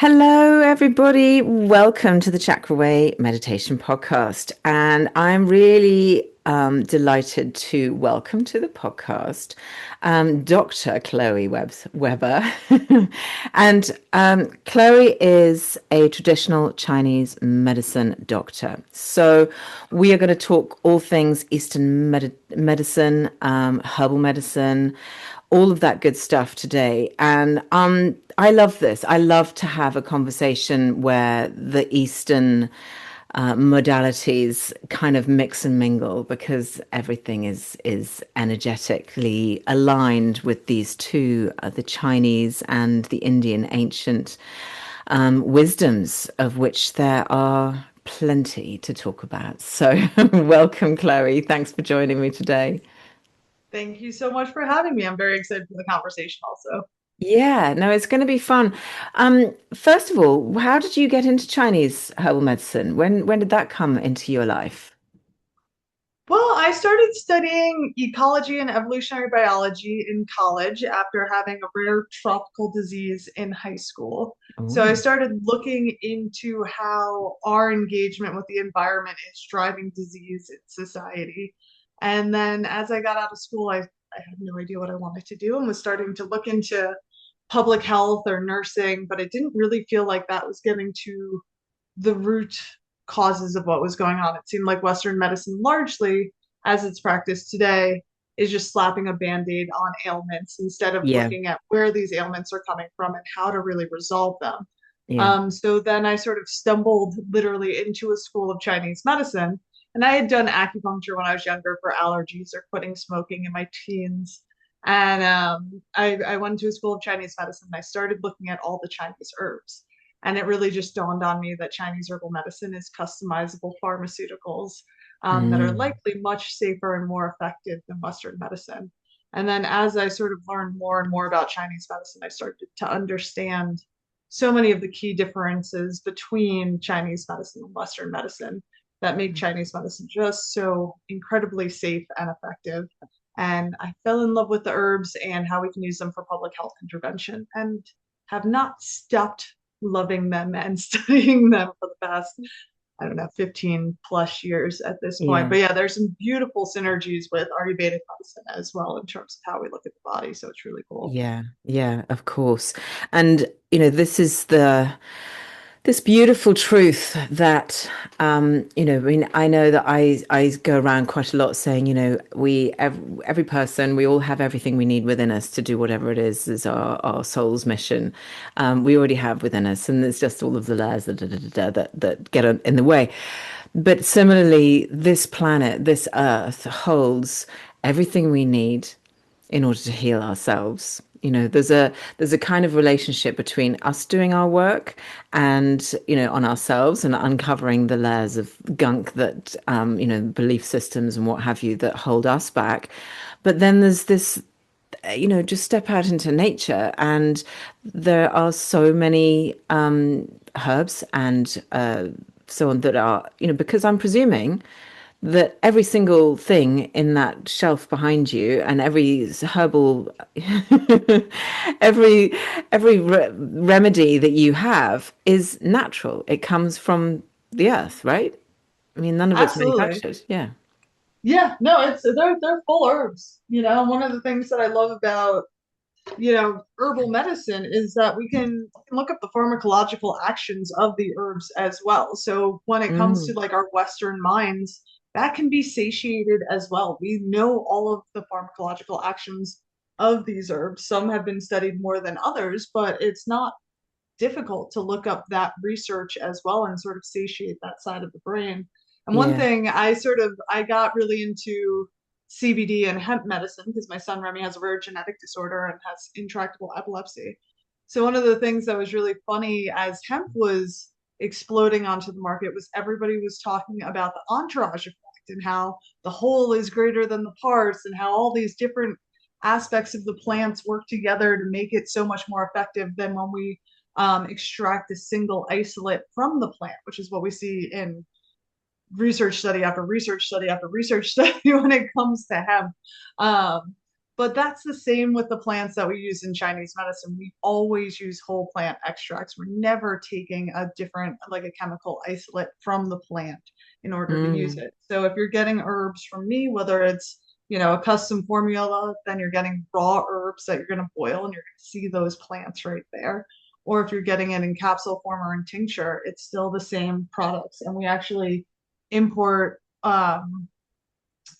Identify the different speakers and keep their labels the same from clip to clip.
Speaker 1: Hello, everybody. Welcome to the Chakra Way Meditation Podcast. And I'm really delighted to welcome to the podcast Dr. Chloe Weber. And Chloe is a traditional Chinese medicine doctor. So we are going to talk all things Eastern medicine, herbal medicine, all of that good stuff today. And I love this. I love to have a conversation where the Eastern modalities kind of mix and mingle because everything is energetically aligned with these two, the Chinese and the Indian ancient wisdoms, of which there are plenty to talk about. So, welcome, Chloe. Thanks for joining me today.
Speaker 2: Thank you so much for having me. I'm very excited for the conversation also.
Speaker 1: Yeah, no, it's going to be fun. First of all, how did you get into Chinese herbal medicine? When did that come into your life?
Speaker 2: Well, I started studying ecology and evolutionary biology in college after having a rare tropical disease in high school. So I
Speaker 1: Oh,
Speaker 2: started looking into how our engagement with the environment is driving disease in society. And then as I got out of school, I had no idea what I wanted to do and was starting to look into public health or nursing, but it didn't really feel like that was getting to the root causes of what was going on. It seemed like Western medicine, largely as it's practiced today, is just slapping a band aid on ailments instead of
Speaker 1: yeah,
Speaker 2: looking at where these ailments are coming from and how to really resolve them.
Speaker 1: yeah.
Speaker 2: So then I sort of stumbled literally into a school of Chinese medicine. And I had done acupuncture when I was younger for allergies or quitting smoking in my teens. And I went to a school of Chinese medicine and I started looking at all the Chinese herbs. And it really just dawned on me that Chinese herbal medicine is customizable pharmaceuticals that are
Speaker 1: Mm,
Speaker 2: likely much safer and more effective than Western medicine. And then as I sort of learned more and more about Chinese medicine, I started to understand so many of the key differences between Chinese medicine and Western medicine that make Chinese medicine just so incredibly safe and effective. And I fell in love with the herbs and how we can use them for public health intervention and have not stopped loving them and studying them for the past, I don't know, 15 plus years at this point.
Speaker 1: yeah.
Speaker 2: But yeah, there's some beautiful synergies with Ayurvedic medicine as well in terms of how we look at the body. So it's really cool.
Speaker 1: Yeah, yeah, of course. And this is this beautiful truth that I mean, I know that I go around quite a lot saying, every person, we all have everything we need within us to do whatever it is our soul's mission. We already have within us, and it's just all of the layers that get in the way. But similarly, this planet, this earth holds everything we need in order to heal ourselves. There's a kind of relationship between us doing our work and on ourselves and uncovering the layers of gunk that belief systems and what have you that hold us back. But then there's this just step out into nature, and there are so many herbs and so on that are, because I'm presuming that every single thing in that shelf behind you and every herbal every remedy that you have is natural. It comes from the earth, right? I mean, none of it's
Speaker 2: Absolutely.
Speaker 1: manufactured. Yeah.
Speaker 2: Yeah, no, it's they're full herbs. One of the things that I love about herbal medicine is that we can look up the pharmacological actions of the herbs as well. So when it comes to
Speaker 1: Mm,
Speaker 2: like our Western minds, that can be satiated as well. We know all of the pharmacological actions of these herbs. Some have been studied more than others, but it's not difficult to look up that research as well and sort of satiate that side of the brain. And one
Speaker 1: yeah.
Speaker 2: thing I got really into CBD and hemp medicine because my son Remy has a rare genetic disorder and has intractable epilepsy. So one of the things that was really funny as hemp was exploding onto the market was everybody was talking about the entourage effect and how the whole is greater than the parts and how all these different aspects of the plants work together to make it so much more effective than when we extract a single isolate from the plant, which is what we see in research study after research study after research study when it comes to hemp. Um, But that's the same with the plants that we use in Chinese medicine. We always use whole plant extracts. We're never taking a different, like a chemical isolate from the plant in order to use
Speaker 1: Mm,
Speaker 2: it. So if you're getting herbs from me, whether it's, a custom formula, then you're getting raw herbs that you're going to boil and you're going to see those plants right there. Or if you're getting it in capsule form or in tincture, it's still the same products. And we actually import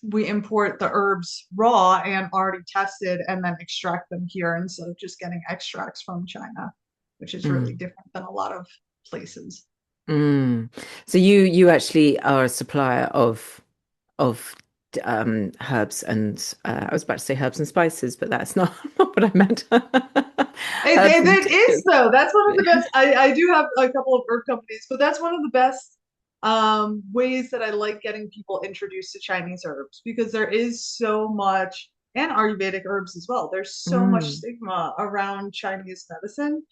Speaker 2: we import the herbs raw and already tested and then extract them here instead of just getting extracts from China, which is really
Speaker 1: mm,
Speaker 2: different than a lot of places.
Speaker 1: mm. So you actually are a supplier of herbs and I was about to say herbs and spices, but that's not, not what I meant. Herbs and
Speaker 2: It is
Speaker 1: tinctures.
Speaker 2: though. That's one of the best. I do have a couple of herb companies, but that's one of the best ways that I like getting people introduced to Chinese herbs because there is so much, and Ayurvedic herbs as well. There's so much
Speaker 1: Mm,
Speaker 2: stigma around Chinese medicine.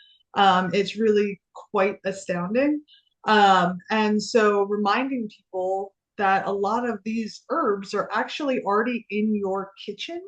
Speaker 2: It's really quite astounding. And so reminding people that a lot of these herbs are actually already in your kitchen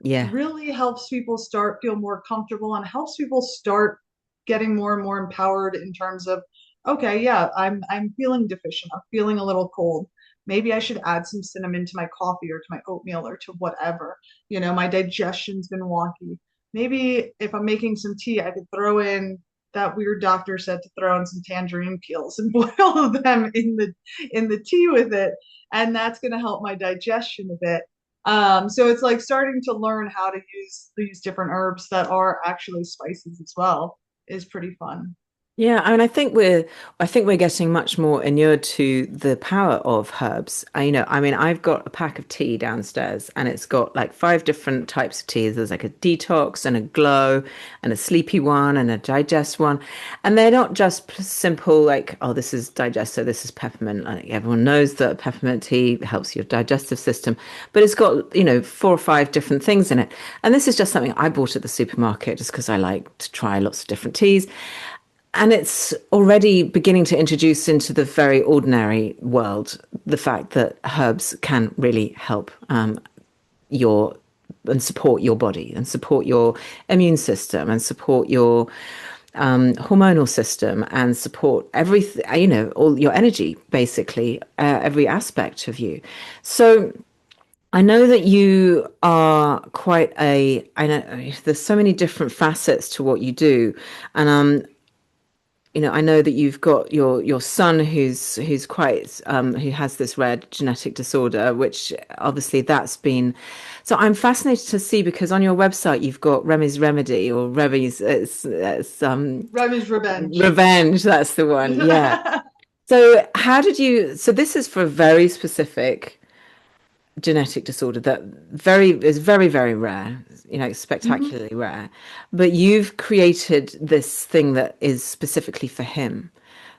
Speaker 1: yeah.
Speaker 2: really helps people start feel more comfortable and helps people start getting more and more empowered in terms of okay, yeah, I'm feeling deficient, I'm feeling a little cold, maybe I should add some cinnamon to my coffee or to my oatmeal or to whatever. My digestion's been wonky, maybe if I'm making some tea I could throw in that weird doctor said to throw in some tangerine peels and boil them in the tea with it, and that's going to help my digestion a bit. So it's like starting to learn how to use these different herbs that are actually spices as well is pretty fun.
Speaker 1: Yeah, I mean, I think we're getting much more inured to the power of herbs. I mean, I've got a pack of tea downstairs, and it's got like five different types of teas. There's like a detox and a glow, and a sleepy one, and a digest one, and they're not just simple like, oh, this is digest, so this is peppermint. Like everyone knows that peppermint tea helps your digestive system, but it's got four or five different things in it. And this is just something I bought at the supermarket just because I like to try lots of different teas. And it's already beginning to introduce into the very ordinary world the fact that herbs can really help your and support your body and support your immune system and support your hormonal system and support everything, all your energy, basically, every aspect of you. So I know that you are I know there's so many different facets to what you do. And I know that you've got your son who's quite who has this rare genetic disorder, which obviously that's been. So I'm fascinated to see because on your website you've got Remy's Remedy or Remy's it's
Speaker 2: Remy's Revenge.
Speaker 1: Revenge. That's the one. Yeah. So how did you? So this is for a very specific genetic disorder that very is very very rare,
Speaker 2: Mhm.
Speaker 1: spectacularly rare, but you've created this thing that is specifically for him.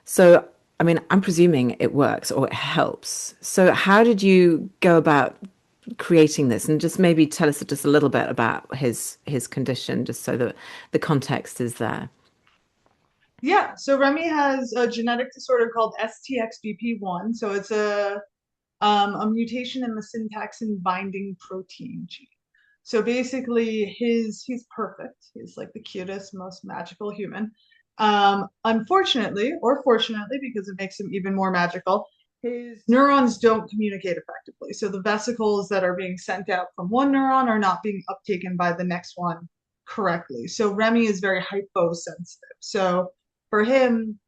Speaker 1: So I mean, I'm presuming it works or it helps. So how did you go about creating this, and just maybe tell us just a little bit about his condition, just so that the context is there.
Speaker 2: Yeah, so Remy has a genetic disorder called STXBP1. So it's a mutation in the syntaxin binding protein gene. So basically, he's perfect. He's like the cutest, most magical human. Unfortunately, or fortunately, because it makes him even more magical, his neurons don't communicate effectively. So the vesicles that are being sent out from one neuron are not being uptaken by the next one correctly. So Remy is very hyposensitive. So for him,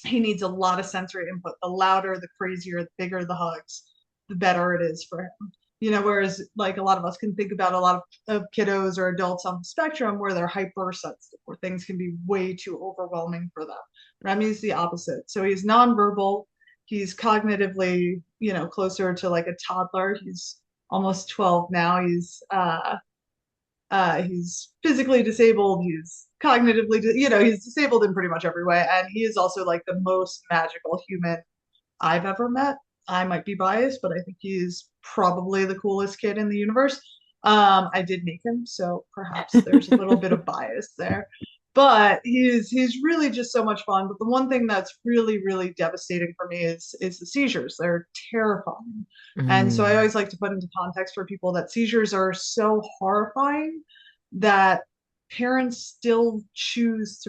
Speaker 2: he needs a lot of sensory input. The louder, the crazier, the bigger the hugs, the better it is for him. Whereas like a lot of us can think about a lot of kiddos or adults on the spectrum where they're hypersensitive, where things can be way too overwhelming for them. Remy's the opposite. So he's nonverbal. He's cognitively, closer to like a toddler. He's almost 12 now. He's physically disabled. He's cognitively, he's disabled in pretty much every way. And he is also like the most magical human I've ever met. I might be biased, but I think he's probably the coolest kid in the universe. I did meet him, so perhaps there's a little bit of bias there. but he's really just so much fun. But the one thing that's really really devastating for me is the seizures. They're terrifying, and so I
Speaker 1: Mm,
Speaker 2: always like to put into context for people that seizures are so horrifying that parents still choose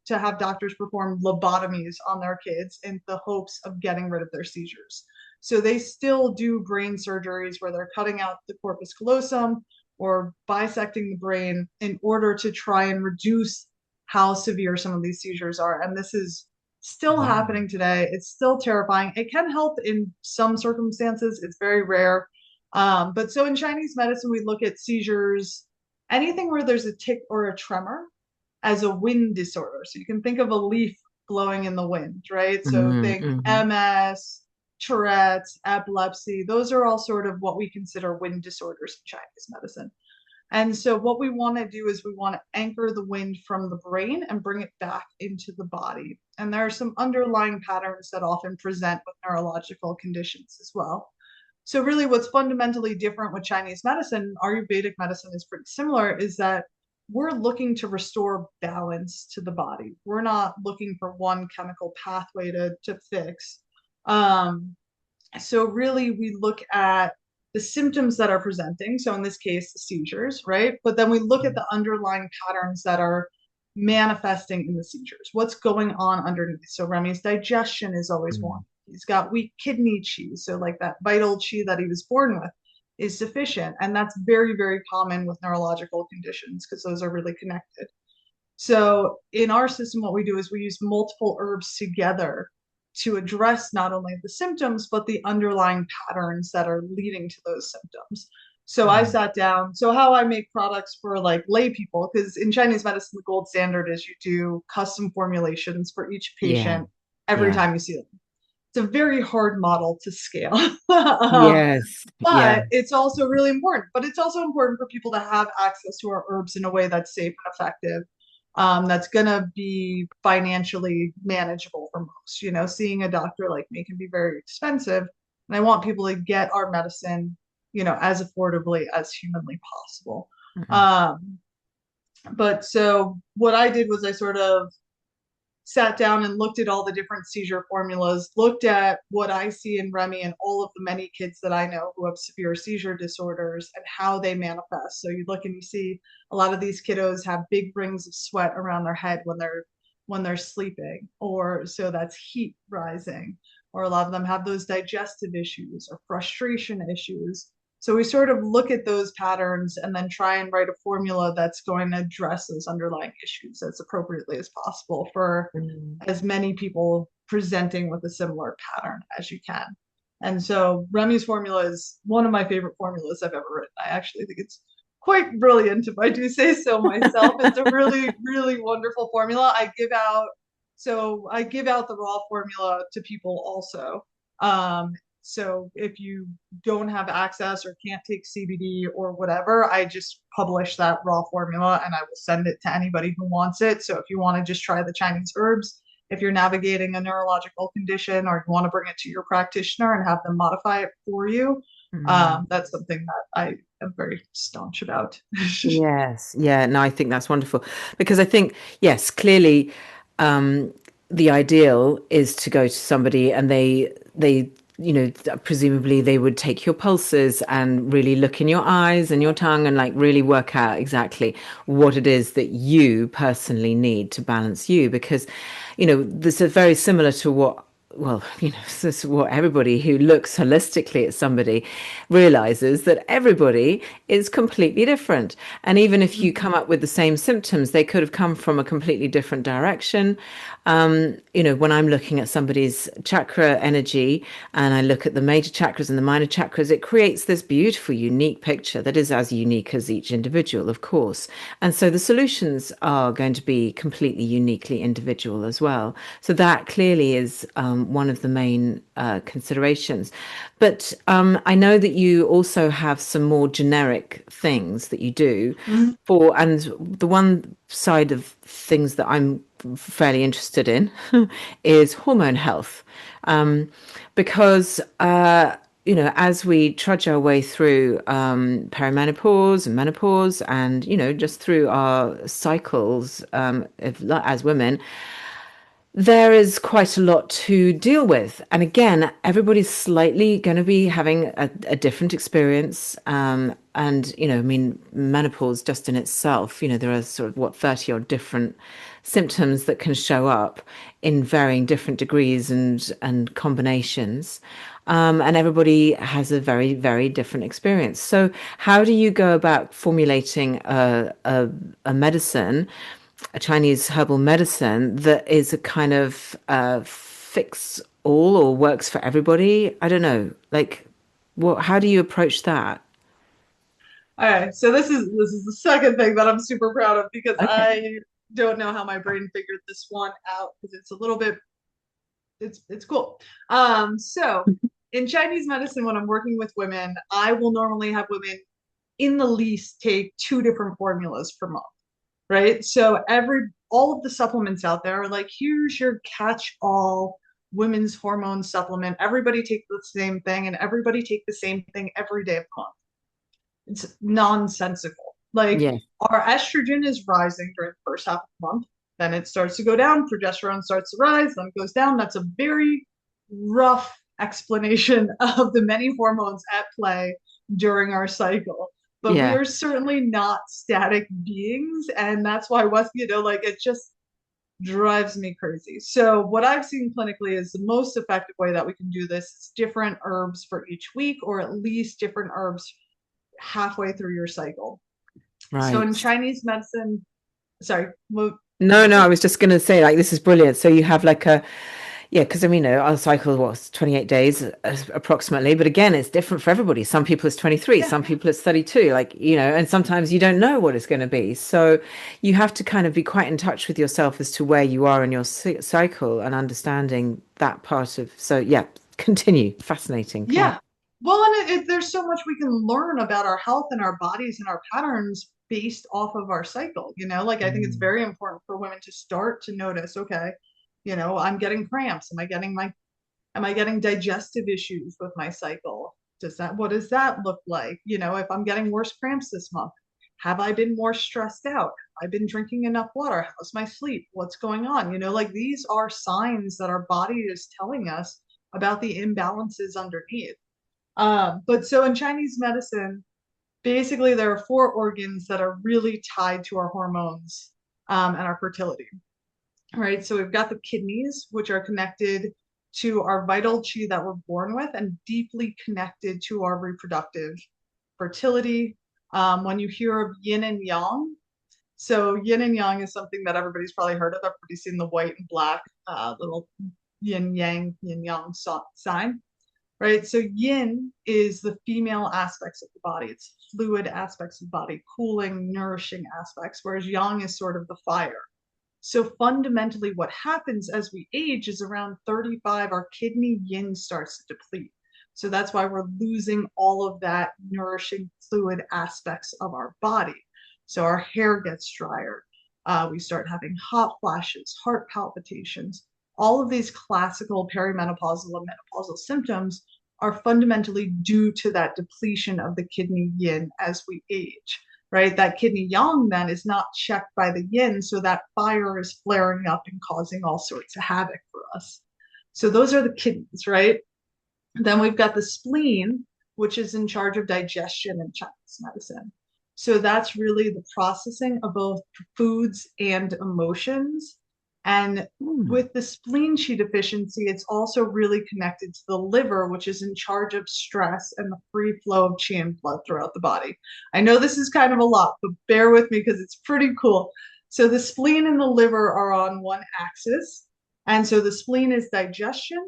Speaker 2: to have doctors perform lobotomies on their kids in the hopes of getting rid of their seizures. So they still do brain surgeries where they're cutting out the corpus callosum or bisecting the brain in order to try and reduce how severe some of these seizures are. And this is still
Speaker 1: wow.
Speaker 2: happening today. It's still terrifying. It can help in some circumstances, it's very rare. But so in Chinese medicine, we look at seizures, anything where there's a tick or a tremor as a wind disorder. So you can think of a leaf blowing in the wind, right? So
Speaker 1: Mm,
Speaker 2: think
Speaker 1: mhm.
Speaker 2: MS, Tourette's, epilepsy. Those are all sort of what we consider wind disorders in Chinese medicine. And so, what we want to do is we want to anchor the wind from the brain and bring it back into the body. And there are some underlying patterns that often present with neurological conditions as well. So, really, what's fundamentally different with Chinese medicine, Ayurvedic medicine is pretty similar, is that we're looking to restore balance to the body. We're not looking for one chemical pathway to fix. Um, so really we look at the symptoms that are presenting. So in this case, the seizures, right? But then we look at the underlying patterns that are manifesting in the seizures. What's going on underneath? So Remy's digestion is always one.
Speaker 1: Mm.
Speaker 2: He's got weak kidney qi. So like that vital qi that he was born with is sufficient. And that's very, very common with neurological conditions because those are really connected. So in our system, what we do is we use multiple herbs together to address not only the symptoms, but the underlying patterns that are leading to those symptoms. So I
Speaker 1: Mm.
Speaker 2: sat down. So how I make products for like lay people, because in Chinese medicine, the gold standard is you do custom formulations for each
Speaker 1: Yeah,
Speaker 2: patient every
Speaker 1: yeah.
Speaker 2: time you see them. It's a very hard model to scale.
Speaker 1: Yes, yeah.
Speaker 2: But it's also really important. But it's also important for people to have access to our herbs in a way that's safe and effective. That's gonna be financially manageable for most. You know, seeing a doctor like me can be very expensive, and I want people to get our medicine, as affordably as humanly possible.
Speaker 1: Mhm.
Speaker 2: Um, but so what I did was I sort of sat down and looked at all the different seizure formulas, looked at what I see in Remy and all of the many kids that I know who have severe seizure disorders and how they manifest. So you look and you see a lot of these kiddos have big rings of sweat around their head when they're sleeping, or so that's heat rising, or a lot of them have those digestive issues or frustration issues. So we sort of look at those patterns and then try and write a formula that's going to address those underlying issues as appropriately as possible for
Speaker 1: Mm.
Speaker 2: as many people presenting with a similar pattern as you can. And so Remy's formula is one of my favorite formulas I've ever written. I actually think it's quite brilliant, if I do say so myself. It's a really, really wonderful formula. I give out the raw formula to people also. So if you don't have access or can't take CBD or whatever, I just publish that raw formula and I will send it to anybody who wants it. So if you want to just try the Chinese herbs, if you're navigating a neurological condition or you want to bring it to your practitioner and have them modify it for you,
Speaker 1: Mm.
Speaker 2: that's something that I am very staunch about.
Speaker 1: Yes, yeah, no, I think that's wonderful because I think, yes, clearly, um, the ideal is to go to somebody and presumably they would take your pulses and really look in your eyes and your tongue and like really work out exactly what it is that you personally need to balance you because, this is very similar to what well, this is what everybody who looks holistically at somebody realizes that everybody is completely different. And even if you come
Speaker 2: Mhm.
Speaker 1: up with the same symptoms, they could have come from a completely different direction. When I'm looking at somebody's chakra energy and I look at the major chakras and the minor chakras, it creates this beautiful, unique picture that is as unique as each individual, of course. And so the solutions are going to be completely uniquely individual as well. So that clearly is one of the main considerations. But I know that you also have some more generic things that you do
Speaker 2: Mhm.
Speaker 1: and the one side of things that I'm fairly interested in is hormone health. Because as we trudge our way through perimenopause and menopause and, just through our cycles as women, there is quite a lot to deal with. And again, everybody's slightly going to be having a different experience. And, I mean, menopause just in itself, there are sort of 30 odd different symptoms that can show up in varying different degrees and combinations. And everybody has a very, very different experience. So, how do you go about formulating a medicine, a Chinese herbal medicine that is a kind of fix all or works for everybody? I don't know. Like, how do you approach that?
Speaker 2: All right, so this is the second thing that I'm super proud of because
Speaker 1: Okay.
Speaker 2: I don't know how my brain figured this one out because it's a little bit it's cool. So in Chinese medicine, when I'm working with women, I will normally have women in the least take two different formulas per month, right? So every all of the supplements out there are like, here's your catch-all women's hormone supplement. Everybody take the same thing and everybody take the same thing every day of the month. It's nonsensical. Like
Speaker 1: Yes.
Speaker 2: our estrogen is rising during the first half of the month, then it starts to go down, progesterone starts to rise, then it goes down. That's a very rough explanation of the many hormones at play during our cycle. But we
Speaker 1: Yeah.
Speaker 2: are certainly not static beings, and that's why like it just drives me crazy. So what I've seen clinically is the most effective way that we can do this is different herbs for each week, or at least different herbs halfway through your cycle. So in
Speaker 1: Right.
Speaker 2: Chinese medicine, sorry, what did
Speaker 1: No,
Speaker 2: you
Speaker 1: no, I
Speaker 2: say?
Speaker 1: was just going to say, like, this is brilliant. So you have like yeah, because I mean, our cycle was 28 days approximately, but again, it's different for everybody. Some people it's 23,
Speaker 2: Yeah,
Speaker 1: some people it's 32, like, and sometimes you don't know what it's going to be. So you have to kind of be quite in touch with yourself as to where you are in your cycle and understanding that part of, so yeah, continue. Fascinating. Yeah.
Speaker 2: yeah. Well, and there's so much we can learn about our health and our bodies and our patterns based off of our cycle. Like I think it's
Speaker 1: Mm.
Speaker 2: very important for women to start to notice, okay, I'm getting cramps. Am I getting digestive issues with my cycle? What does that look like? If I'm getting worse cramps this month, have I been more stressed out? Have I been drinking enough water? How's my sleep? What's going on? Like these are signs that our body is telling us about the imbalances underneath. But so in Chinese medicine, basically there are four organs that are really tied to our hormones and our fertility. Right. So we've got the kidneys, which are connected to our vital chi that we're born with and deeply connected to our reproductive fertility. When you hear of yin and yang, so yin and yang is something that everybody's probably heard of. Everybody's seen the white and black little yin yang sign, right? So yin is the female aspects of the body. It's fluid aspects of the body, cooling, nourishing aspects, whereas yang is sort of the fire. So fundamentally, what happens as we age is around 35, our kidney yin starts to deplete. So that's why we're losing all of that nourishing fluid aspects of our body. So our hair gets drier. We start having hot flashes, heart palpitations. All of these classical perimenopausal and menopausal symptoms are fundamentally due to that depletion of the kidney yin as we age, right? That kidney yang then is not checked by the yin, so that fire is flaring up and causing all sorts of havoc for us. So those are the kidneys, right? Then we've got the spleen, which is in charge of digestion in Chinese medicine. So that's really the processing of both foods and emotions. And
Speaker 1: Mm.
Speaker 2: with the spleen chi deficiency, it's also really connected to the liver, which is in charge of stress and the free flow of chi and blood throughout the body. I know this is kind of a lot, but bear with me because it's pretty cool. So the spleen and the liver are on one axis. And so the spleen is digestion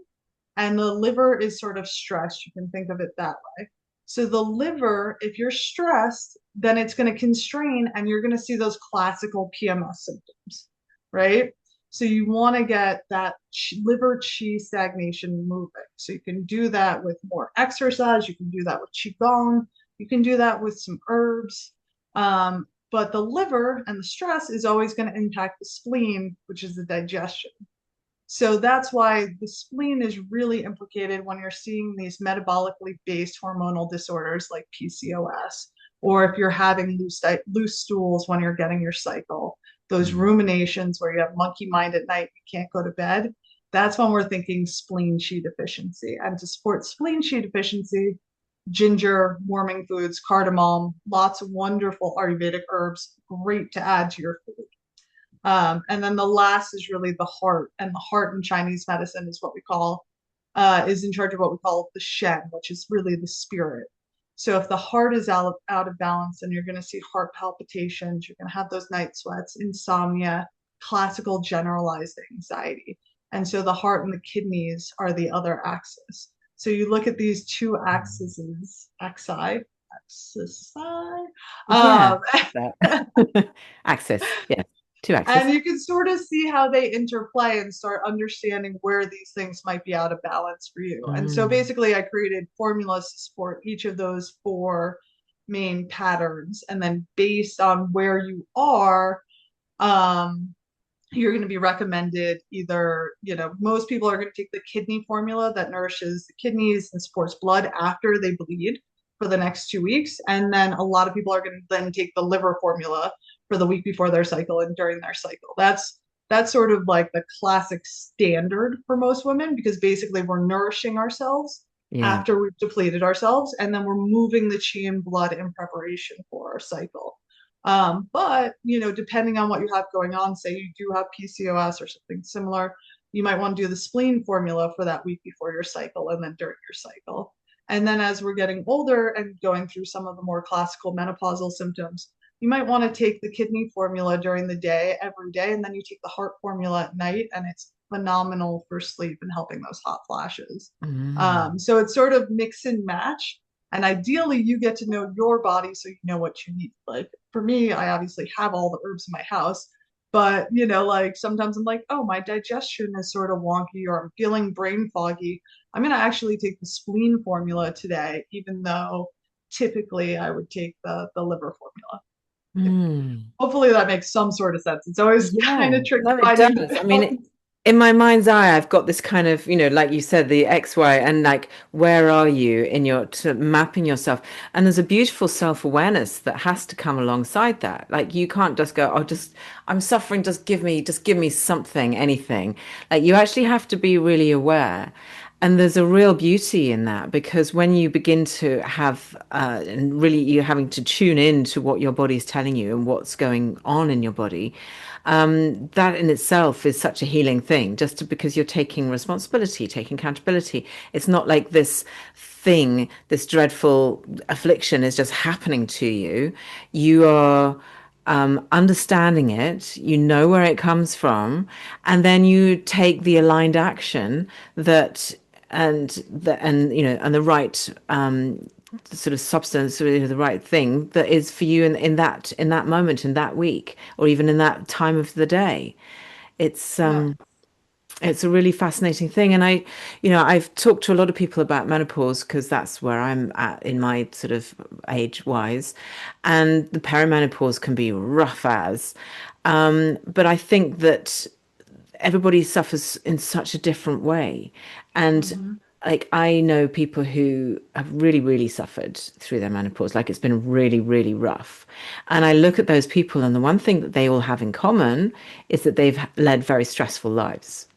Speaker 2: and the liver is sort of stressed. You can think of it that way. So the liver, if you're stressed, then it's going to constrain and you're going to see those classical PMS symptoms, right? So you want to get that liver chi stagnation moving. So you can do that with more exercise. You can do that with qigong. You can do that with some herbs. But the liver and the stress is always going to impact the spleen, which is the digestion. So that's why the spleen is really implicated when you're seeing these metabolically based hormonal disorders like PCOS, or if you're having loose stools when you're getting your cycle, those
Speaker 1: Mm.
Speaker 2: ruminations where you have monkey mind at night, you can't go to bed. That's when we're thinking spleen Qi deficiency. And to support spleen Qi deficiency, ginger, warming foods, cardamom, lots of wonderful Ayurvedic herbs, great to add to your food. And then the last is really the heart. And the heart in Chinese medicine is what we call, is in charge of what we call the Shen, which is really the spirit. So if the heart is out of balance, then you're going to see heart palpitations, you're going to have those night sweats, insomnia, classical generalized anxiety. And so the heart and the kidneys are the other axis. So you look at these two axis,
Speaker 1: Yeah,
Speaker 2: um,
Speaker 1: that access. Yeah, two
Speaker 2: and
Speaker 1: access.
Speaker 2: you can sort of see how they interplay and start understanding where these things might be out of balance for you. And so
Speaker 1: Mm.
Speaker 2: basically, I created formulas to support each of those four main patterns. And then based on where you are, um, you're going to be recommended either, most people are going to take the kidney formula that nourishes the kidneys and supports blood after they bleed for the next 2 weeks. And then a lot of people are going to then take the liver formula for the week before their cycle and during their cycle. That's sort of like the classic standard for most women because basically we're nourishing ourselves
Speaker 1: Yeah.
Speaker 2: after we've depleted ourselves and then we're moving the chi and blood in preparation for our cycle. But depending on what you have going on, say you do have PCOS or something similar, you might want to do the spleen formula for that week before your cycle and then during your cycle. And then as we're getting older and going through some of the more classical menopausal symptoms, you might want to take the kidney formula during the day, every day, and then you take the heart formula at night, and it's phenomenal for sleep and helping those hot flashes.
Speaker 1: Mm.
Speaker 2: So it's sort of mix and match. And ideally, you get to know your body so you know what you need. Like for me, I obviously have all the herbs in my house, but like sometimes I'm like, oh, my digestion is sort of wonky or I'm feeling brain foggy. I'm going to actually take the spleen formula today, even though typically I would take the liver formula.
Speaker 1: Mm.
Speaker 2: Hopefully that makes some sort of sense. It's always kind
Speaker 1: Yeah,
Speaker 2: of tricky
Speaker 1: no, it
Speaker 2: finding
Speaker 1: does.
Speaker 2: the
Speaker 1: I mean,
Speaker 2: balance.
Speaker 1: in my mind's eye, I've got this kind of, like you said, the X, Y, and like, where are you in your to mapping yourself? And there's a beautiful self-awareness that has to come alongside that. Like, you can't just go, oh, I'm suffering, just give me something, anything. Like, you actually have to be really aware. And there's a real beauty in that because when you begin to have, and really you're having to tune in to what your body is telling you and what's going on in your body, that in itself is such a healing thing, because you're taking responsibility, taking accountability. It's not like this thing, this dreadful affliction is just happening to you. You are understanding it, you know where it comes from, and then you take the aligned action that and the right sort of substance or the right thing that is for you in that moment in that week or even in that time of the day. It's
Speaker 2: Yeah.
Speaker 1: it's a really fascinating thing. And I've talked to a lot of people about menopause because that's where I'm at in my sort of age wise. And the perimenopause can be rough as. But I think that everybody suffers in such a different way. And
Speaker 2: Mm-hmm.
Speaker 1: like I know people who have really, really suffered through their menopause, like it's been really, really rough. And I look at those people, and the one thing that they all have in common is that they've led very stressful lives.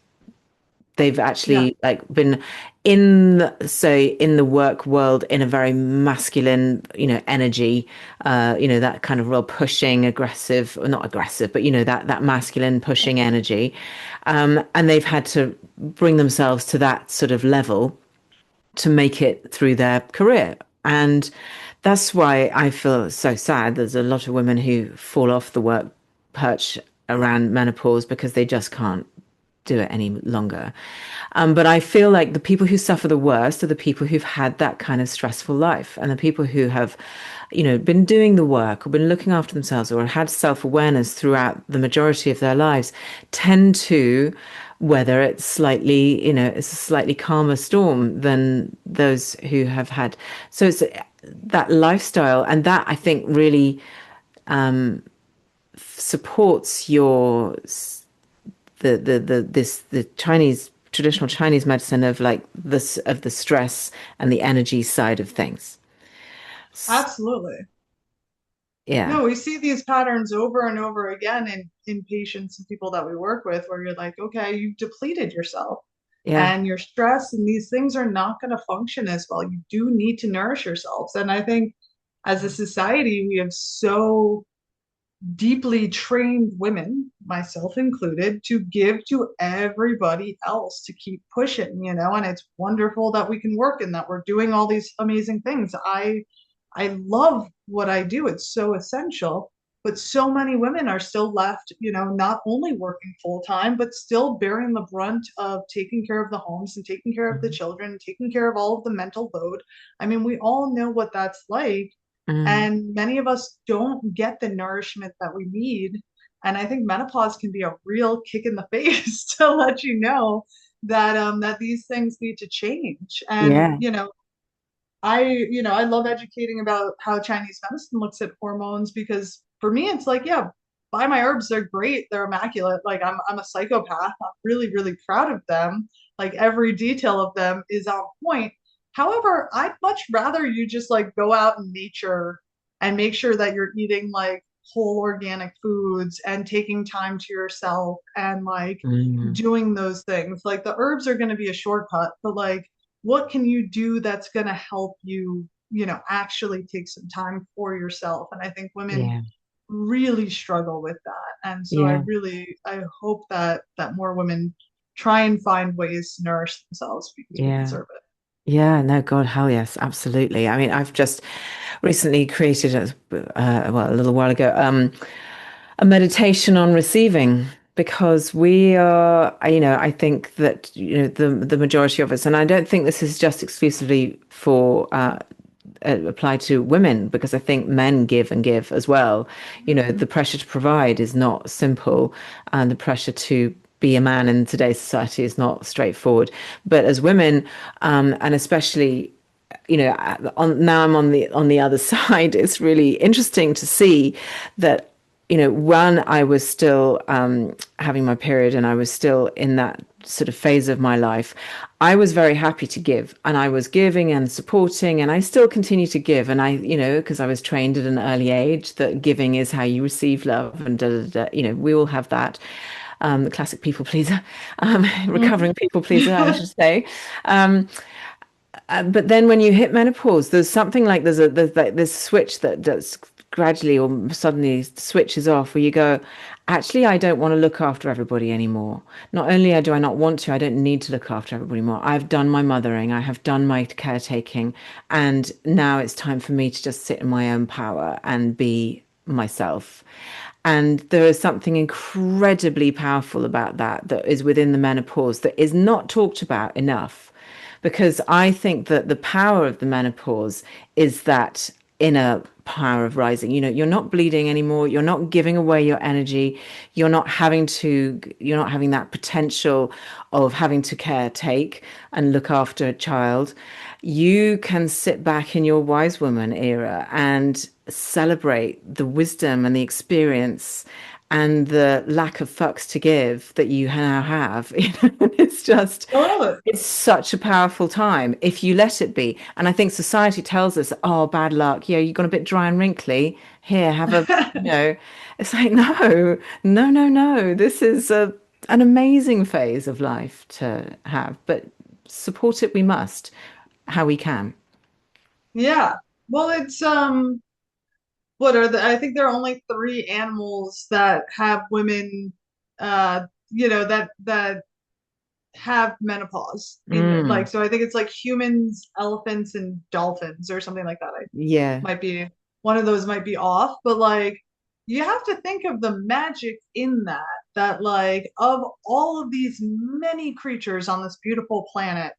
Speaker 1: They've
Speaker 2: Yeah.
Speaker 1: actually like been in the work world in a very masculine, energy, that kind of real pushing, aggressive, or not aggressive, but that masculine pushing energy. And they've had to bring themselves to that sort of level to make it through their career. And that's why I feel so sad. There's a lot of women who fall off the work perch around menopause because they just can't do it any longer. But I feel like the people who suffer the worst are the people who've had that kind of stressful life and the people who have, been doing the work or been looking after themselves or had self-awareness throughout the majority of their lives tend to weather it slightly, it's a slightly calmer storm than those who have had. So it's that lifestyle and that I think really supports the Chinese traditional Chinese medicine of like this of the stress and the energy side of things. S-
Speaker 2: Absolutely.
Speaker 1: Yeah,
Speaker 2: No, we see these patterns over and over again in patients and people that we work with where you're like, okay, you've depleted yourself
Speaker 1: yeah,
Speaker 2: and you're stressed and these things are not going to function as well. You do need to nourish yourselves. And I think as a society, we have so deeply trained women, myself included, to give to everybody else to keep pushing, and it's wonderful that we can work and that we're doing all these amazing things. I love what I do. It's so essential. But so many women are still left, not only working full time, but still bearing the brunt of taking care of the homes and taking care of the
Speaker 1: mm,
Speaker 2: children, and taking care of all of the mental load. I mean, we all know what that's like.
Speaker 1: mm,
Speaker 2: And many of us don't get the nourishment that we need. And I think menopause can be a real kick in the face to let you know that these things need to change. And
Speaker 1: yeah,
Speaker 2: I love educating about how Chinese medicine looks at hormones because for me it's like, yeah, buy my herbs, they're great, they're immaculate. Like I'm a psychopath. I'm really, really proud of them. Like every detail of them is on point. However, I'd much rather you just like go out in nature and make sure that you're eating like whole organic foods and taking time to yourself and like
Speaker 1: mm,
Speaker 2: doing those things. Like the herbs are going to be a shortcut, but like what can you do that's going to help you, actually take some time for yourself? And I think women
Speaker 1: yeah,
Speaker 2: really struggle with that. And so
Speaker 1: yeah,
Speaker 2: I hope that more women try and find ways to nourish themselves because we
Speaker 1: yeah.
Speaker 2: deserve it.
Speaker 1: Yeah, no, God, hell yes, absolutely. I mean, I've just recently created well, a little while ago, a meditation on receiving because we are, I think that, the majority of us, and I don't think this is just exclusively for apply to women because I think men give and give as well.
Speaker 2: Mhm.
Speaker 1: The pressure to provide is not simple, and the pressure to be a man in today's society is not straightforward. But as women, and especially now I'm on the other side. It's really interesting to see that when I was still having my period and I was still in that sort of phase of my life, I was very happy to give, and I was giving and supporting, and I still continue to give. And because I was trained at an early age that giving is how you receive love, and da, da, da, we all have that. The classic people pleaser,
Speaker 2: Mhm.
Speaker 1: recovering people pleaser, I should say. Um, but then when you hit menopause, there's something like there's like this switch that's gradually or suddenly switches off where you go, actually, I don't want to look after everybody anymore. Not only do I not want to, I don't need to look after everybody more. I've done my mothering, I have done my caretaking, and now it's time for me to just sit in my own power and be myself. And there is something incredibly powerful about that is within the menopause that is not talked about enough because I think that the power of the menopause is that inner power of rising. You're not bleeding anymore. You're not giving away your energy. You're not having that potential of having to caretake and look after a child. You can sit back in your wise woman era and celebrate the wisdom and the experience and the lack of fucks to give that you now have. It's just,
Speaker 2: I love it.
Speaker 1: it's such a powerful time if you let it be. And I think society tells us, oh, bad luck. You've gone a bit dry and wrinkly. Here, have a, it's like, no, no, no, no. This is an amazing phase of life to have, but support it we must, how we can.
Speaker 2: Yeah. Well, it's I think there are only three animals that have women that have menopause in
Speaker 1: Mm,
Speaker 2: like, so I think it's like humans, elephants, and dolphins or something like that. I
Speaker 1: yeah.
Speaker 2: might be one of those might be off, but like you have to think of the magic in that like of all of these many creatures on this beautiful planet,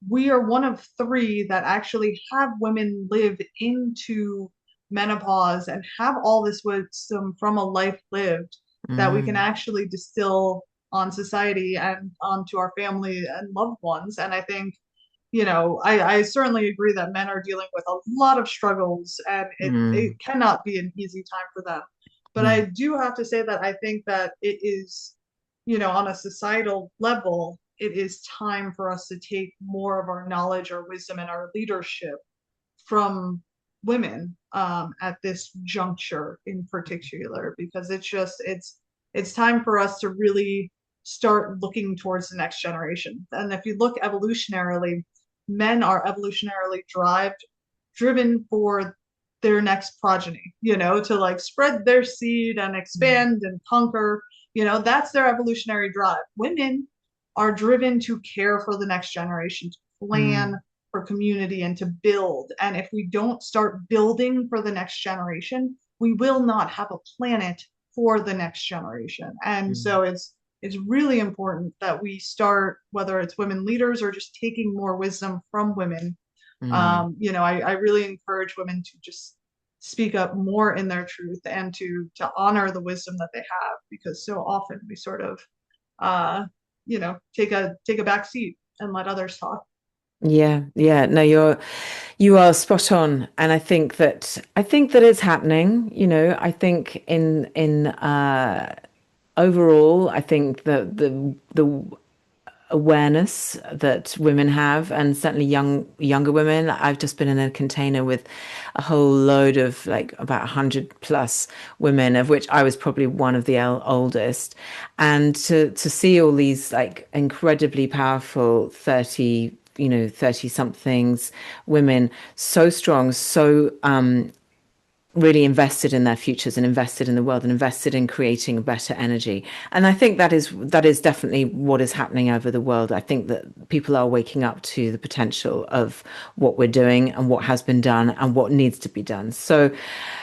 Speaker 2: we are one of three that actually have women live into menopause and have all this wisdom from a life lived that we can
Speaker 1: Mm,
Speaker 2: actually distill on society and onto our family and loved ones. And I think, I certainly agree that men are dealing with a lot of struggles and it
Speaker 1: mm,
Speaker 2: cannot be an easy time for them. But I
Speaker 1: no.
Speaker 2: do have to say that I think that it is, on a societal level, it is time for us to take more of our knowledge, our wisdom, and our leadership from women at this juncture in particular, because it's time for us to really start looking towards the next generation. And if you look evolutionarily, men are evolutionarily driven for their next progeny, to like spread their seed and expand and conquer. That's their evolutionary drive. Women are driven to care for the next generation, to plan
Speaker 1: Mm,
Speaker 2: for community and to build. And if we don't start building for the next generation, we will not have a planet for the next generation. And
Speaker 1: mm,
Speaker 2: so it's really important that we start, whether it's women leaders or just taking more wisdom from women.
Speaker 1: mm.
Speaker 2: I really encourage women to just speak up more in their truth and to honor the wisdom that they have, because so often we sort of take a back seat and let others talk.
Speaker 1: Yeah, yeah. No, you are spot on, and I think that it's happening. I think in overall, I think the awareness that women have, and certainly younger women. I've just been in a container with a whole load of like about 100 plus women, of which I was probably one of the oldest, and to see all these like incredibly powerful 30 somethings women, so strong, so really invested in their futures and invested in the world and invested in creating a better energy. And I think that is definitely what is happening over the world. I think that people are waking up to the potential of what we're doing and what has been done and what needs to be done. So,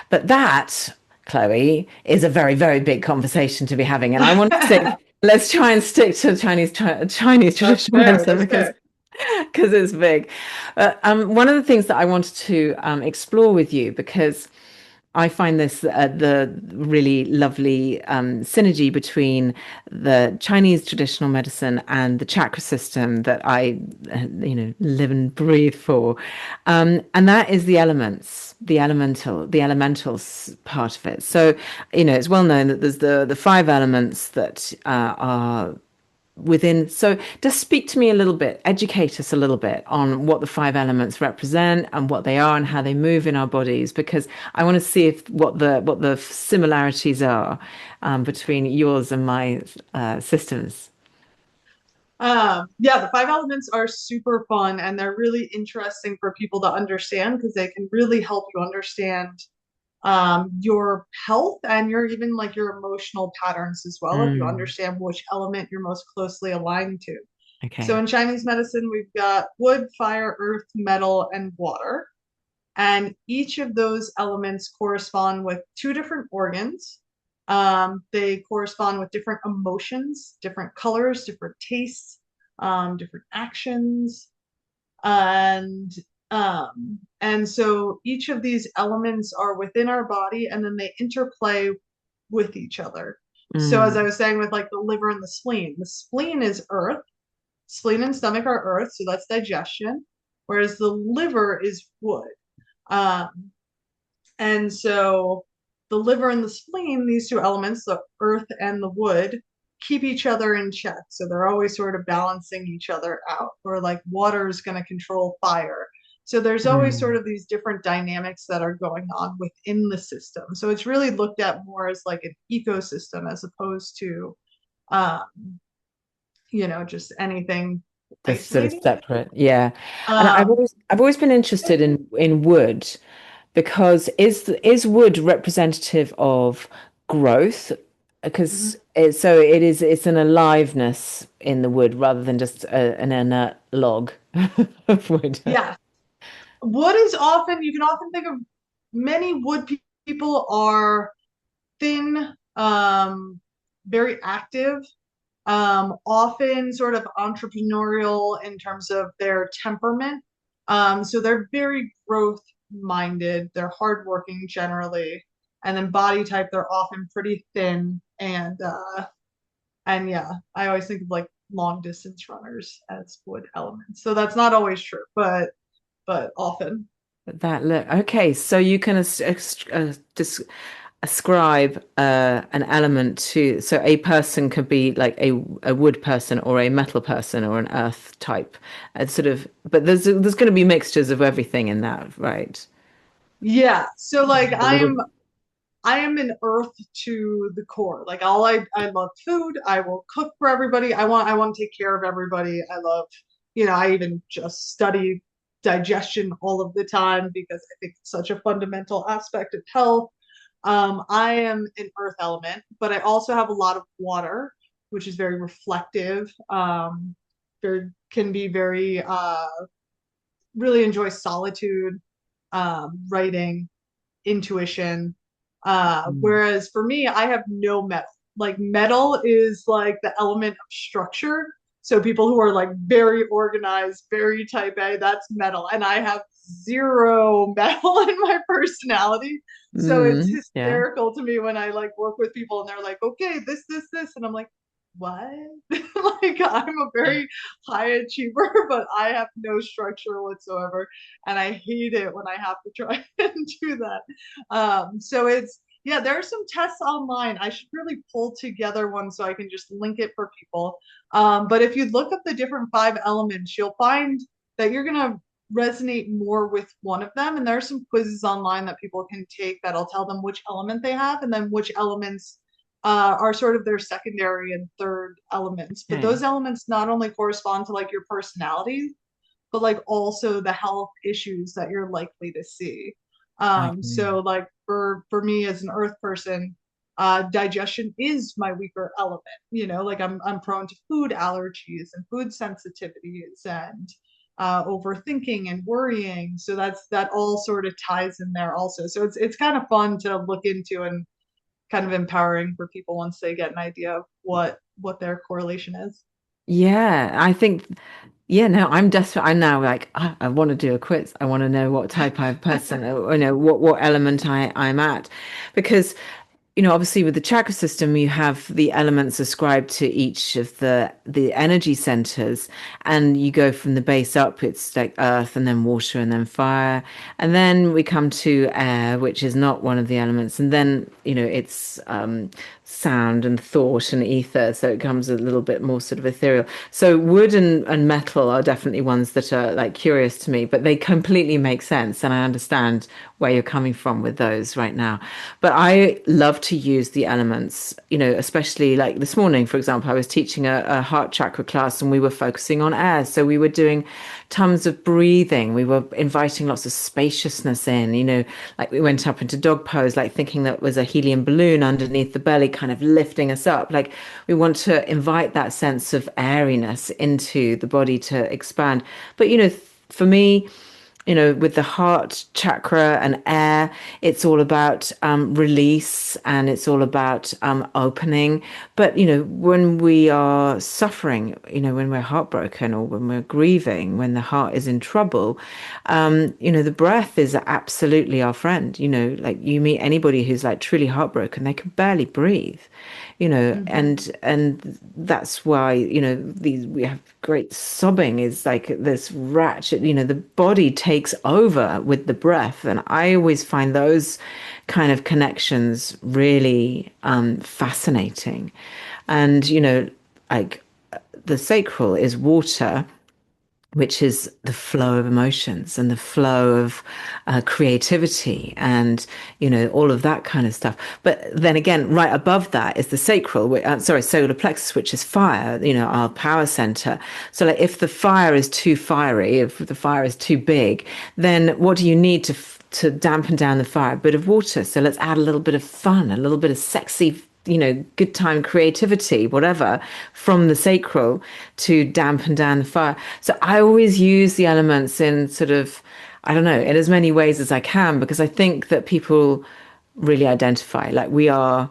Speaker 1: but that, Chloe, is a very, very big conversation to be having. And I want to stick, let's try and stick to Chinese
Speaker 2: That's
Speaker 1: traditional
Speaker 2: fair.
Speaker 1: medicine
Speaker 2: That's
Speaker 1: because
Speaker 2: fair.
Speaker 1: it's big. One of the things that I wanted to explore with you, because I find this the really lovely synergy between the Chinese traditional medicine and the chakra system that I, live and breathe for, and that is the elements, the elementals part of it. So, it's well known that there's the five elements that are within. So just speak to me a little bit, educate us a little bit on what the five elements represent and what they are and how they move in our bodies, because I want to see if what the similarities are between yours and my systems.
Speaker 2: Yeah, the five elements are super fun and they're really interesting for people to understand because they can really help you understand your health and your even like your emotional patterns as well if you
Speaker 1: Mm,
Speaker 2: understand which element you're most closely aligned to. So
Speaker 1: okay.
Speaker 2: in Chinese medicine, we've got wood, fire, earth, metal, and water. And each of those elements correspond with two different organs. They correspond with different emotions, different colors, different tastes, different actions, and so each of these elements are within our body, and then they interplay with each other. So as I
Speaker 1: Mm,
Speaker 2: was saying with like the spleen is earth, spleen and stomach are earth, so that's digestion, whereas the liver is wood. Um, and so the liver and the spleen, these two elements, the earth and the wood, keep each other in check. So they're always sort of balancing each other out, or like water is going to control fire. So there's always sort
Speaker 1: mm.
Speaker 2: of these different dynamics that are going on within the system. So it's really looked at more as like an ecosystem as opposed to, um, just anything
Speaker 1: Just sort of
Speaker 2: isolated.
Speaker 1: separate, yeah. And I've
Speaker 2: Um,
Speaker 1: always I've always been interested in wood, because is wood representative of growth? Because it's an aliveness in the wood rather than just an inert log of wood.
Speaker 2: yeah, wood is often, you can often think of many people are thin, very active, often sort of entrepreneurial in terms of their temperament. So they're very growth minded, they're hardworking generally. And then body type, they're often pretty thin and yeah, I always think of like long distance runners as wood elements. So that's not always true, but often.
Speaker 1: That look okay. So you can ascribe an element to, so a person could be like a wood person or a metal person or an earth type, sort of, but there's going to be mixtures of everything in that, right?
Speaker 2: Yeah. So like
Speaker 1: A little.
Speaker 2: I am an earth to the core. Like I love food. I will cook for everybody. I want to take care of everybody. I love, I even just study digestion all of the time because I think it's such a fundamental aspect of health. I am an earth element, but I also have a lot of water, which is very reflective. Very can be very really enjoy solitude, writing, intuition.
Speaker 1: Mm.
Speaker 2: Whereas for me, I have no metal. Like metal is like the element of structure. So people who are like very organized, very type A, that's metal. And I have zero metal in my personality. So it's
Speaker 1: Yeah.
Speaker 2: hysterical to me when I like work with people and they're like, okay, this. And I'm like, what? Like I'm a very high achiever, but I have no structure whatsoever. And I hate it when I have to try and do that. So it's, yeah, there are some tests online. I should really pull together one so I can just link it for people. But if you look up the different five elements, you'll find that you're going to resonate more with one of them. And there are some quizzes online that people can take that'll tell them which element they have and then which elements are sort of their secondary and third elements. But
Speaker 1: Okay.
Speaker 2: those elements not only correspond to like your personality, but like also the health issues that you're likely to see.
Speaker 1: Okay.
Speaker 2: So like for me as an earth person, digestion is my weaker element. Like I'm prone to food allergies and food sensitivities and overthinking and worrying. So that all sort of ties in there also. So it's kind of fun to look into and kind of empowering for people once they get an idea of what their correlation is.
Speaker 1: Yeah, I think, yeah, no, I'm desperate. I'm now like, I want to do a quiz. I want to know what type of person, or, what element I'm at, because obviously with the chakra system, you have the elements ascribed to each of the energy centers, and you go from the base up. It's like earth, and then water, and then fire, and then we come to air, which is not one of the elements, and then it's sound and thought and ether, so it comes a little bit more sort of ethereal. So wood and metal are definitely ones that are like curious to me, but they completely make sense, and I understand where you're coming from with those right now. But I love to use the elements, especially like this morning, for example, I was teaching a heart chakra class and we were focusing on air. So we were doing tons of breathing. We were inviting lots of spaciousness in, like we went up into dog pose, like thinking that was a helium balloon underneath the belly, kind of lifting us up. Like we want to invite that sense of airiness into the body to expand. But, for me, with the heart chakra and air, it's all about release and it's all about opening. But, when we are suffering, when we're heartbroken or when we're grieving, when the heart is in trouble, the breath is absolutely our friend. Like you meet anybody who's like truly heartbroken, they can barely breathe,
Speaker 2: Mm-hmm.
Speaker 1: and that's why, these we have great sobbing is like this ratchet, the body takes over with the breath. And I always find those kind of connections really fascinating. And, like the sacral is water, which is the flow of emotions and the flow of creativity and all of that kind of stuff. But then again, right above that is the sacral, solar plexus, which is fire, our power center. So like if the fire is too fiery, if the fire is too big, then what do you need to dampen down the fire? A bit of water. So let's add a little bit of fun, a little bit of sexy, good time creativity, whatever, from the sacral to dampen down the fire. So I always use the elements in sort of, I don't know, in as many ways as I can, because I think that people really identify like we are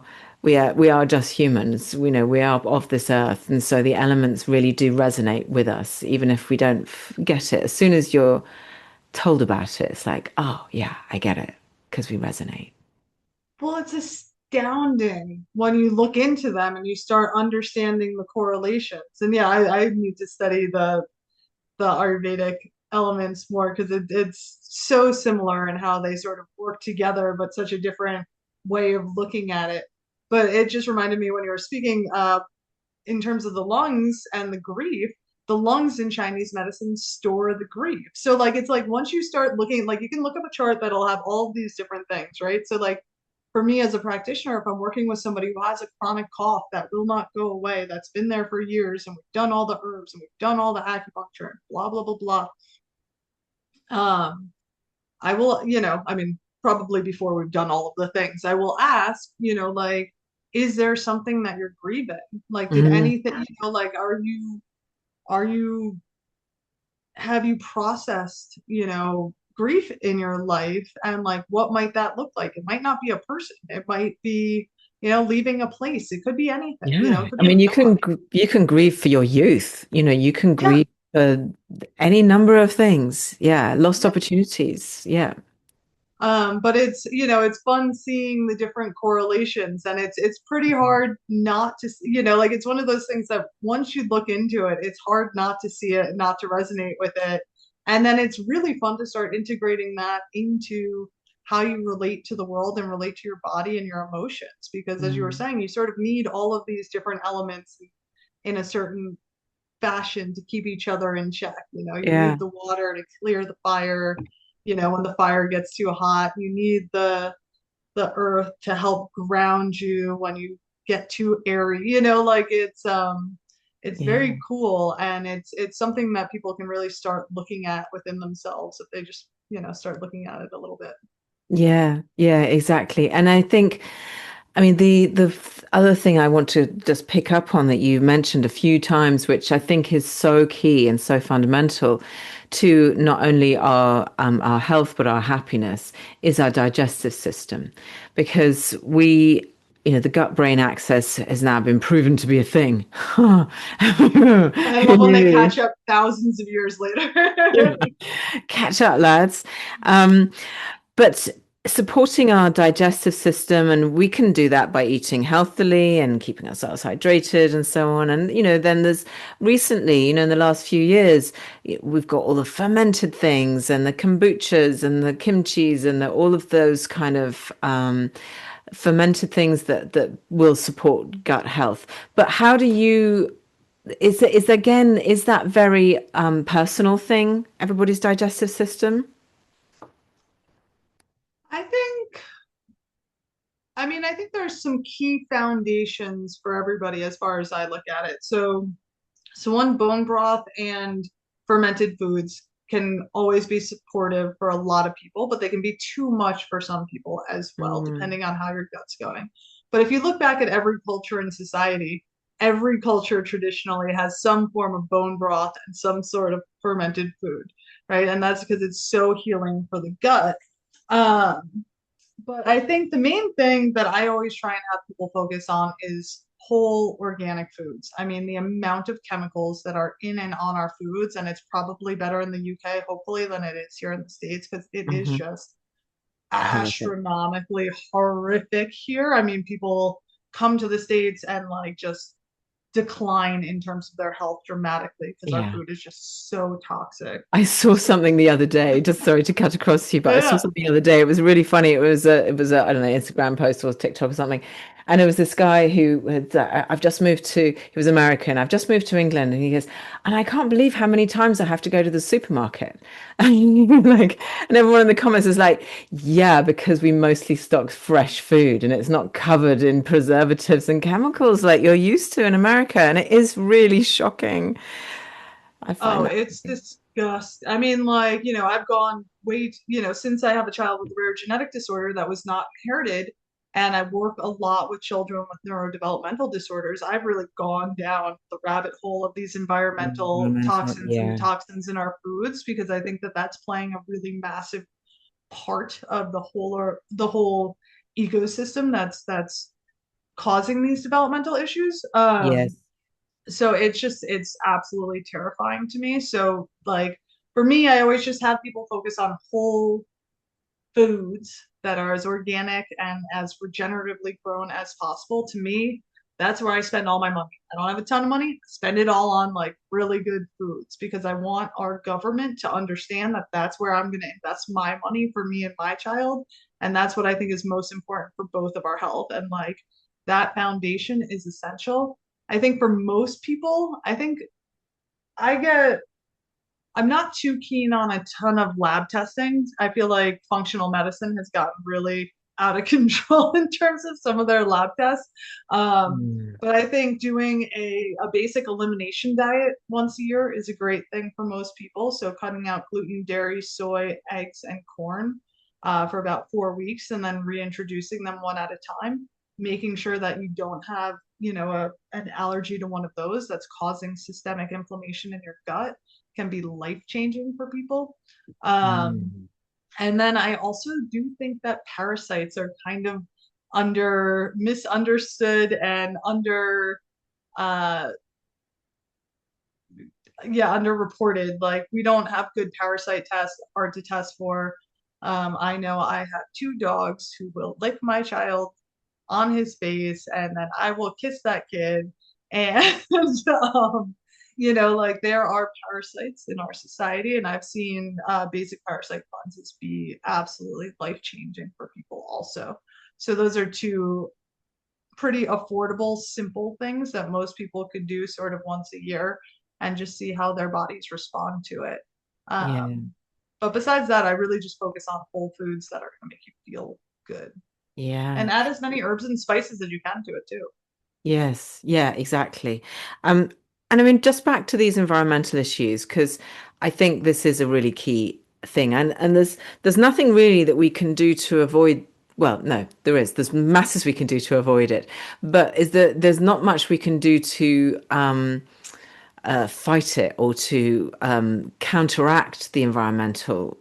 Speaker 1: just humans, we are of this earth, and so the elements really do resonate with us, even if we don't get it. As soon as you're told about it, it's like, oh yeah, I get it, because we resonate.
Speaker 2: Well, it's astounding when you look into them and you start understanding the correlations. And yeah, I need to study the Ayurvedic elements more because it's so similar in how they sort of work together, but such a different way of looking at it. But it just reminded me when you were speaking, in terms of the lungs and the grief, the lungs in Chinese medicine store the grief. So like it's like once you start looking, like you can look up a chart that'll have all of these different things, right? So like for me as a practitioner, if I'm working with somebody who has a chronic cough that will not go away, that's been there for years, and we've done all the herbs and we've done all the acupuncture and blah blah blah blah. I will, I mean, probably before we've done all of the things, I will ask, like, is there something that you're grieving? Like, did
Speaker 1: Mhm.
Speaker 2: anything, like, are you, have you processed, grief in your life? And like, what might that look like? It might not be a person. It might be, leaving a place. It could be anything,
Speaker 1: Yeah.
Speaker 2: it could
Speaker 1: I
Speaker 2: be a
Speaker 1: mean,
Speaker 2: dog.
Speaker 1: you can grieve for your youth. You can
Speaker 2: Yeah.
Speaker 1: grieve for any number of things. Yeah. Lost
Speaker 2: Yeah.
Speaker 1: opportunities. Yeah.
Speaker 2: But it's, it's fun seeing the different correlations, and it's pretty hard not to, like it's one of those things that once you look into it, it's hard not to see it, not to resonate with it. And then it's really fun to start integrating that into how you relate to the world and relate to your body and your emotions. Because as you were
Speaker 1: Mm.
Speaker 2: saying, you sort of need all of these different elements in a certain fashion to keep each other in check. You
Speaker 1: Yeah.
Speaker 2: need the water to clear the fire. When the fire gets too hot, you need the earth to help ground you when you get too airy. Like it's
Speaker 1: Yeah.
Speaker 2: very cool, and it's something that people can really start looking at within themselves if they just, start looking at it a little bit.
Speaker 1: Yeah. Yeah, exactly. And I think, I mean, other thing I want to just pick up on that you mentioned a few times, which I think is so key and so fundamental to not only our health but our happiness, is our digestive system, because the gut-brain axis has now been proven to be a thing. Who
Speaker 2: I love when they
Speaker 1: knew?
Speaker 2: catch up thousands of years later.
Speaker 1: Catch up, lads. Um, but supporting our digestive system, and we can do that by eating healthily and keeping ourselves hydrated and so on. And, then there's recently, in the last few years, we've got all the fermented things and the kombuchas and the kimchis and all of those kind of fermented things that will support gut health. But how do you, is that very personal thing, everybody's digestive system?
Speaker 2: I think I think there's some key foundations for everybody as far as I look at it. So one, bone broth and fermented foods can always be supportive for a lot of people, but they can be too much for some people as well,
Speaker 1: Mm,
Speaker 2: depending on how your gut's going. But if you look back at every culture in society, every culture traditionally has some form of bone broth and some sort of fermented food, right? And that's because it's so healing for the gut. Um, but I think the main thing that I always try and have people focus on is whole organic foods. I mean, the amount of chemicals that are in and on our foods, and it's probably better in the UK, hopefully, than it is here in the States, because it is
Speaker 1: mhm.
Speaker 2: just
Speaker 1: Horrific.
Speaker 2: astronomically horrific here. I mean, people come to the States and like just decline in terms of their health dramatically because our
Speaker 1: Yeah.
Speaker 2: food is just so toxic.
Speaker 1: I saw
Speaker 2: So,
Speaker 1: something the other day, just sorry to cut across to you, but I saw
Speaker 2: yeah.
Speaker 1: something the other day. It was really funny. It was a, I don't know, Instagram post or TikTok or something. And it was this guy who had, I've just moved to, he was American. I've just moved to England. And he goes, and I can't believe how many times I have to go to the supermarket. And everyone in the comments is like, yeah, because we mostly stock fresh food and it's not covered in preservatives and chemicals like you're used to in America. And it is really shocking. I
Speaker 2: Oh,
Speaker 1: find that.
Speaker 2: it's disgust. I mean, like, I've gone way, since I have a child with a rare genetic disorder that was not inherited, and I work a lot with children with neurodevelopmental disorders, I've really gone down the rabbit hole of these environmental
Speaker 1: Environmental,
Speaker 2: toxins and the
Speaker 1: yeah.
Speaker 2: toxins in our foods because I think that that's playing a really massive part of the whole ecosystem that's causing these developmental issues.
Speaker 1: Yes.
Speaker 2: So it's absolutely terrifying to me. So like for me, I always just have people focus on whole foods that are as organic and as regeneratively grown as possible. To me, that's where I spend all my money. I don't have a ton of money, spend it all on like really good foods because I want our government to understand that that's where I'm going to invest my money for me and my child. And that's what I think is most important for both of our health. And like that foundation is essential. I think for most people, I think I get I'm not too keen on a ton of lab testing. I feel like functional medicine has gotten really out of control in terms of some of their lab tests.
Speaker 1: Mm.
Speaker 2: But I think doing a basic elimination diet once a year is a great thing for most people. So cutting out gluten, dairy, soy, eggs, and corn for about 4 weeks, and then reintroducing them one at a time, making sure that you don't have, an allergy to one of those that's causing systemic inflammation in your gut can be life changing for people. Um,
Speaker 1: Mm.
Speaker 2: and then I also do think that parasites are kind of under misunderstood and uh underreported. Like we don't have good parasite tests, hard to test for. I know I have two dogs who will lick my child on his face, and then I will kiss that kid. And like there are parasites in our society, and I've seen basic parasite cleanses be absolutely life changing for people also. So those are two pretty affordable, simple things that most people could do sort of once a year and just see how their bodies respond to it.
Speaker 1: Yeah.
Speaker 2: But besides that, I really just focus on whole foods that are going to make you feel good
Speaker 1: Yeah.
Speaker 2: and add as many herbs and spices as you can to it too.
Speaker 1: Yes, yeah, exactly. Um, and I mean, just back to these environmental issues, because I think this is a really key thing. And there's nothing really that we can do to avoid, well, no, there is. There's masses we can do to avoid it. But there's not much we can do to fight it or to counteract the environmental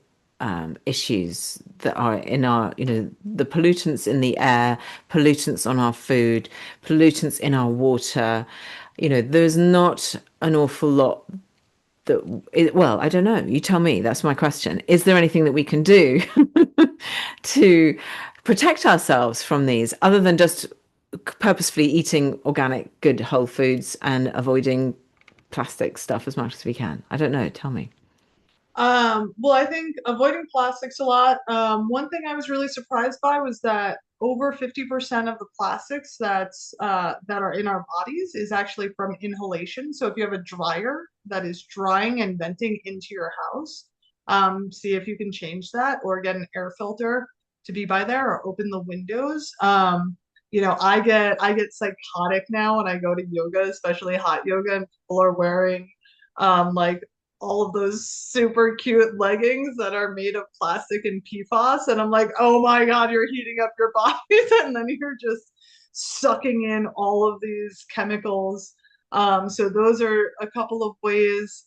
Speaker 1: issues that are in our, the pollutants in the air, pollutants on our food, pollutants in our water. There's not an awful lot well, I don't know. You tell me. That's my question. Is there anything that we can do to protect ourselves from these other than just purposefully eating organic, good whole foods and avoiding plastic stuff as much as we can? I don't know. Tell me.
Speaker 2: Well, I think avoiding plastics a lot. One thing I was really surprised by was that over 50% of the plastics that are in our bodies is actually from inhalation. So if you have a dryer that is drying and venting into your house, see if you can change that or get an air filter to be by there or open the windows. I get psychotic now when I go to yoga, especially hot yoga, and people are wearing like all of those super cute leggings that are made of plastic and PFAS. And I'm like, oh my God, you're heating up your bodies. And then you're just sucking in all of these chemicals. So those are a couple of ways.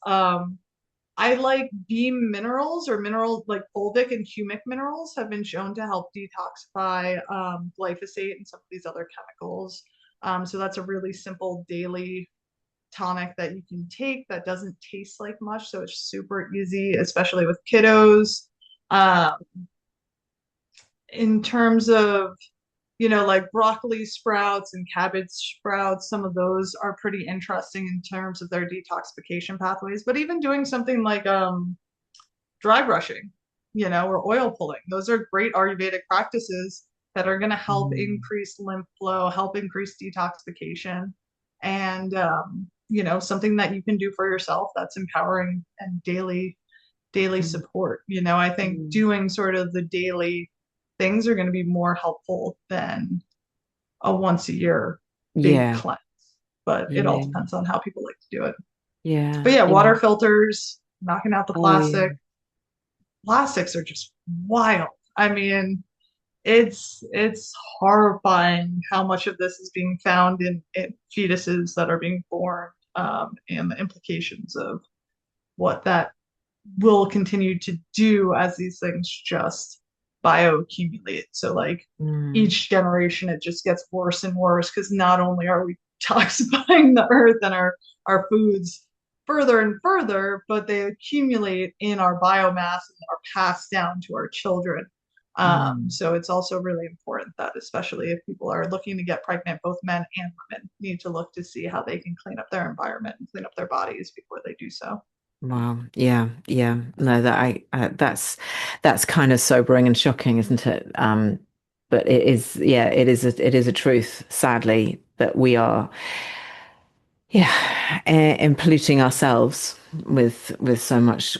Speaker 2: I like beam minerals or minerals like fulvic and humic minerals have been shown to help detoxify glyphosate and some of these other chemicals. So that's a really simple daily tonic that you can take that doesn't taste like much. So it's super easy, especially with kiddos. Um, in terms of, like broccoli sprouts and cabbage sprouts, some of those are pretty interesting in terms of their detoxification pathways. But even doing something like dry brushing, or oil pulling, those are great Ayurvedic practices that are going to help
Speaker 1: Mm.
Speaker 2: increase lymph flow, help increase detoxification, and something that you can do for yourself that's empowering and daily
Speaker 1: Mm.
Speaker 2: support. I think
Speaker 1: Mm.
Speaker 2: doing sort of the daily things are going to be more helpful than a once a year big
Speaker 1: Yeah.
Speaker 2: cleanse, but it all
Speaker 1: Yeah.
Speaker 2: depends on how people like to do it. But
Speaker 1: Yeah.
Speaker 2: yeah,
Speaker 1: Yeah.
Speaker 2: water filters, knocking out the
Speaker 1: Oh, yeah.
Speaker 2: plastics are just wild. I mean, it's horrifying how much of this is being found in fetuses that are being born, and the implications of what that will continue to do as these things just bioaccumulate. So like
Speaker 1: Mm.
Speaker 2: each generation it just gets worse and worse because not only are we toxifying the earth and our foods further and further, but they accumulate in our biomass and are passed down to our children.
Speaker 1: Mm.
Speaker 2: So it's also really important that, especially if people are looking to get pregnant, both men and women need to look to see how they can clean up their environment and clean up their bodies before they do so.
Speaker 1: Wow. Yeah. Yeah. No, that's kind of sobering and shocking, isn't it? But it is, yeah, it is a truth, sadly, that we are, yeah, and polluting ourselves with so much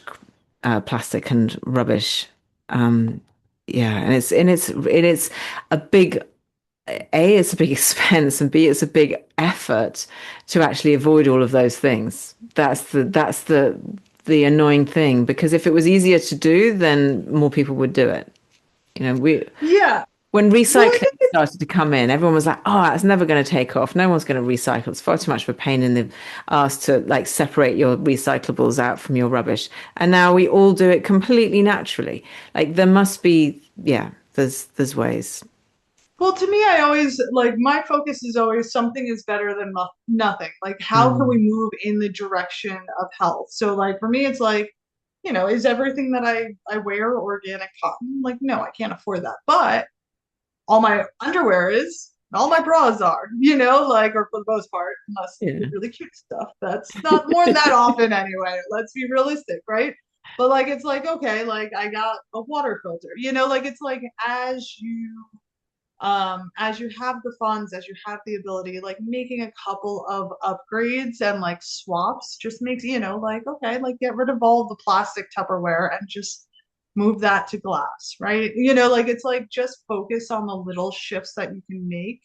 Speaker 1: plastic and rubbish. Um, yeah, and it's a big A, it's a big expense, and B, it's a big effort to actually avoid all of those things. That's the annoying thing, because if it was easier to do, then more people would do it. We
Speaker 2: Yeah.
Speaker 1: when
Speaker 2: Well, I
Speaker 1: recycling
Speaker 2: think
Speaker 1: started to come in, everyone was like, "Oh, it's never going to take off. No one's going to recycle. It's far too much of a pain in the ass to like separate your recyclables out from your rubbish." And now we all do it completely naturally. Like there must be, yeah, there's ways.
Speaker 2: well, to me, I always like my focus is always something is better than nothing. Like, how can we
Speaker 1: Mm.
Speaker 2: move in the direction of health? So, like, for me, it's like, is everything that I wear organic cotton? Like, no, I can't afford that. But all my underwear is, all my bras are, like, or for the most part, unless you
Speaker 1: Yeah.
Speaker 2: get really cute stuff. That's not more than that often anyway. Let's be realistic, right? But like, it's like, okay, like I got a water filter, like it's like as you have the funds, as you have the ability, like making a couple of upgrades and like swaps just makes, like, okay, like get rid of all the plastic Tupperware and just move that to glass, right? Like it's like just focus on the little shifts that you can make.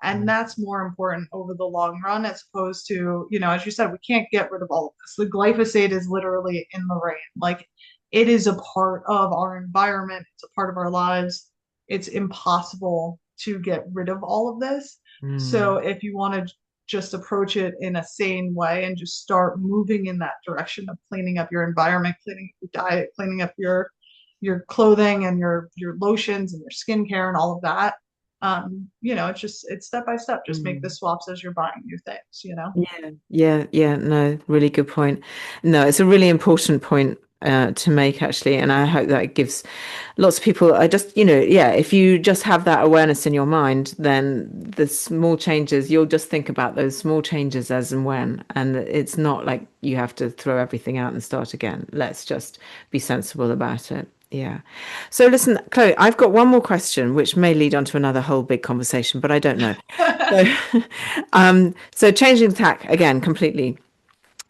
Speaker 2: And that's more important over the long run, as opposed to, as you said, we can't get rid of all of this. The glyphosate is literally in the rain. Like it is a part of our environment, it's a part of our lives. It's impossible to get rid of all of this. So
Speaker 1: Mm.
Speaker 2: if you want to just approach it in a sane way and just start moving in that direction of cleaning up your environment, cleaning up your diet, cleaning up your clothing and your lotions and your skincare and all of that. It's step by step. Just make the
Speaker 1: Mm.
Speaker 2: swaps as you're buying new things.
Speaker 1: Yeah, yeah, yeah. No, really good point. No, it's a really important point to make, actually, and I hope that it gives lots of people. I just, yeah, if you just have that awareness in your mind, then the small changes, you'll just think about those small changes as and when, and it's not like you have to throw everything out and start again. Let's just be sensible about it. Yeah. So listen, Chloe, I've got one more question, which may lead on to another whole big conversation, but I don't know. So, so changing tack again completely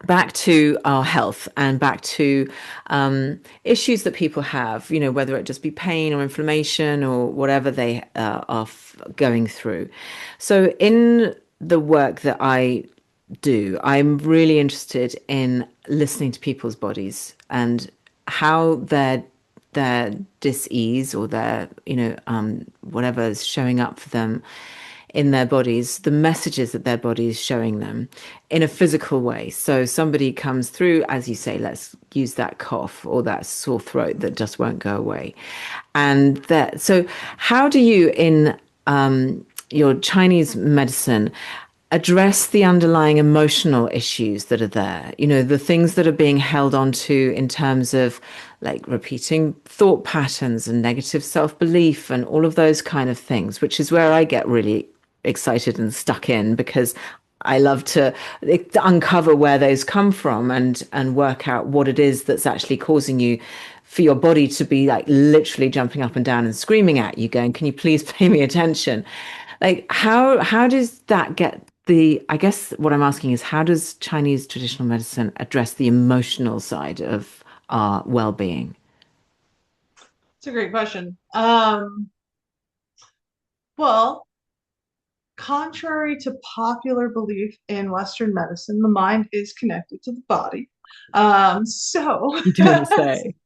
Speaker 1: back to our health and back to issues that people have, whether it just be pain or inflammation or whatever they are going through. So, in the work that I do, I'm really interested in listening to people's bodies and how their dis-ease or their whatever is showing up for them in their bodies, the messages that their body is showing them in a physical way. So somebody comes through, as you say, let's use that cough or that sore throat that just won't go away. And that, so how do you in your Chinese medicine address the underlying emotional issues that are there, the things that are being held onto in terms of like repeating thought patterns and negative self-belief and all of those kind of things, which is where I get really excited and stuck in because I love to uncover where those come from and work out what it is that's actually causing you for your body to be like literally jumping up and down and screaming at you, going, "Can you please pay me attention?" Like how does that get the, I guess what I'm asking is how does Chinese traditional medicine address the emotional side of our well-being?
Speaker 2: It's a great question. Well, contrary to popular belief in Western medicine, the mind is connected to the body. So,
Speaker 1: You don't say.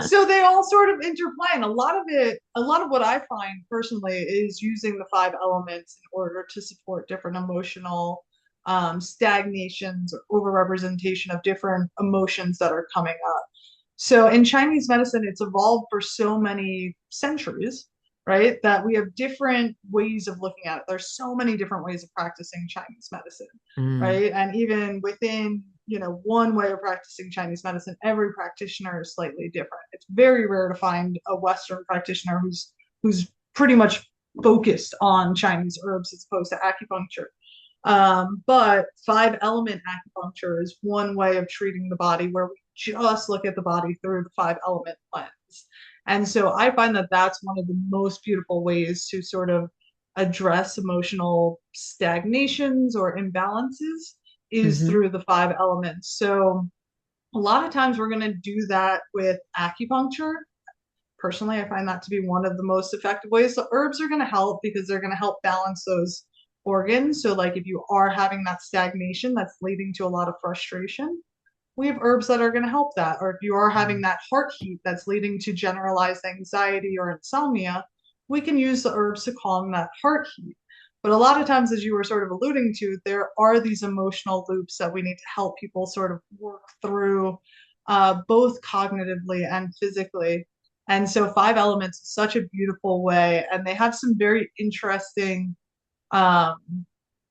Speaker 2: so they all sort of interplay, and a lot of what I find personally is using the five elements in order to support different emotional stagnations or overrepresentation of different emotions that are coming up. So in Chinese medicine, it's evolved for so many centuries, right? That we have different ways of looking at it. There's so many different ways of practicing Chinese medicine,
Speaker 1: Mm,
Speaker 2: right? And even within, one way of practicing Chinese medicine, every practitioner is slightly different. It's very rare to find a Western practitioner who's pretty much focused on Chinese herbs as opposed to acupuncture. But five element acupuncture is one way of treating the body where we just look at the body through the five element lens. And so I find that that's one of the most beautiful ways to sort of address emotional stagnations or imbalances is
Speaker 1: Hmm.
Speaker 2: through the five elements. So a lot of times we're going to do that with acupuncture. Personally, I find that to be one of the most effective ways. So herbs are going to help because they're going to help balance those organs. So like if you are having that stagnation that's leading to a lot of frustration, we have herbs that are going to help that. Or if you are having that heart heat that's leading to generalized anxiety or insomnia, we can use the herbs to calm that heart heat. But a lot of times, as you were sort of alluding to, there are these emotional loops that we need to help people sort of work through, both cognitively and physically. And so, Five Elements is such a beautiful way, and they have some very interesting um,